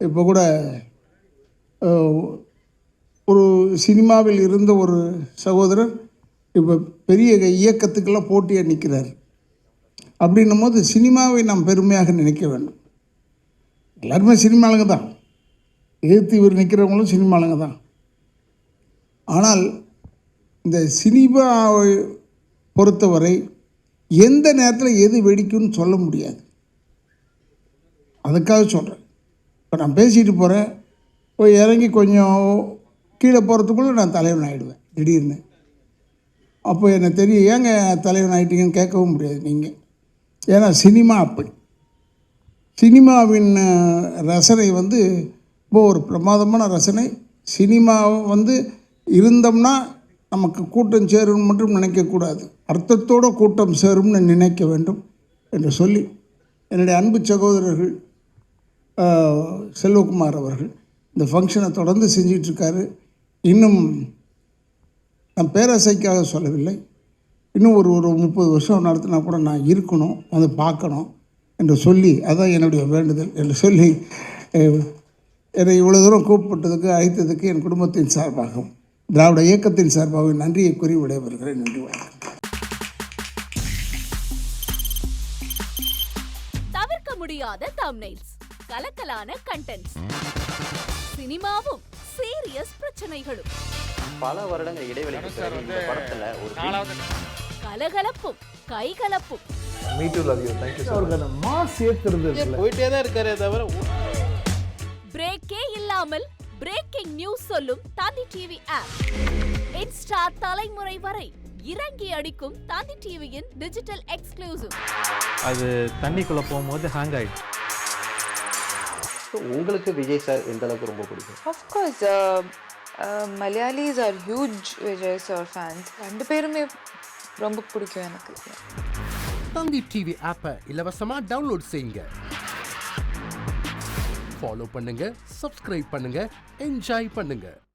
இப்போ கூட ஒரு சினிமாவில் இருந்த ஒரு சகோதரர் இப்போ பெரிய இயக்கத்துக்கெல்லாம் போட்டியாக நிற்கிறார். அப்படின்னும் போது சினிமாவை நாம் பெருமையாக நினைக்க வேண்டும். எல்லாருமே சினிமாளுங்க தான், எதிர்த்து இவர் நிற்கிறவங்களும் சினிமாளுங்க தான். ஆனால் இந்த சினிமாவை பொறுத்தவரை எந்த நேரத்தில் எது வெடிக்கும்னு சொல்ல முடியாது. அதுக்காக சொல்கிறேன். இப்போ நான் பேசிட்டு போகிறேன், போய் இறங்கி கொஞ்சம் கீழே போகிறதுக்குள்ளே நான் தலைவன் ஆகிடுவேன் திடீர்னு. அப்போ எனக்கு தெரியும், ஏங்க தலைவன் ஆகிட்டீங்கன்னு கேட்கவும் முடியாது நீங்கள். ஏன்னா சினிமா அப்படி. சினிமாவின் ரசனை இப்போ ஒரு பிரமாதமான ரசனை. சினிமா இருந்தோம்னா நமக்கு கூட்டம் சேரும்னு மட்டும் நினைக்கக்கூடாது, அர்த்தத்தோடு கூட்டம் சேரும்னு நினைக்க வேண்டும் என்று சொல்லி, என்னுடைய அன்பு சகோதரர்கள் செல்வகுமார் அவர்கள் இந்த ஃபங்க்ஷனை தொடர்ந்து செஞ்சிட்ருக்காரு. இன்னும் நான் பேராசைக்காக சொல்லவில்லை, இன்னும் ஒரு 30 வருஷம் நடத்தினா கூட நான் இருக்கணும், பார்க்கணும் என்று சொல்லி, அதான் என்னுடைய வேண்டுதல் என்று சொல்லி, என்னை இவ்வளோ தூரம் கூப்பிட்டதுக்கு அழைத்ததுக்கு என் குடும்பத்தின் சார்பாகவும் திராவிட இயக்கத்தின் சார்பாக நன்றியை கூறி விடைபெறுகிறேன். நன்றி, வணக்கம். தவிர்க்க முடியாத தம்ப்நெயில்ஸ், கலக்கலான கண்டென்ட்ஸ், சினிமாவும் சீரியஸ் பிரச்சனைகளும், பல வருடங்கள் இடைவெளிக்கு பிறகு இந்த படத்துல ஒரு கலகலப்பும் கைகலப்பும், போயிட்டே தான் இருக்காரே தவிர பிரேக்கே இல்லாமல் பிரேக்கிங் நியூஸ் சொல்லும் தந்தி டிவி ஆப். இன்ஸ்டா தலைமுறை வரை இறங்கி அடிக்கும் தந்தி டிவியின் டிஜிட்டல் எக்ஸ்க்ளூசிவ். அது தண்ணிக்குள்ள போகும்போது ஹேங் ஆயிடுச்சு. உங்களுக்கு விஜய் சார் எந்த அளவுக்கு ரொம்ப பிடிக்கும்? Of course, Malayalis are huge Vijay sir fans. ரெண்டு பேருமே ரொம்ப பிடிக்கும் எனக்கு. தந்தி டிவி ஆப்பை இலவசமா டவுன்லோட் செய்யுங்க, ஃபாலோ பண்ணுங்க, சப்ஸ்கிரைப் பண்ணுங்க, என்ஜாய் பண்ணுங்க.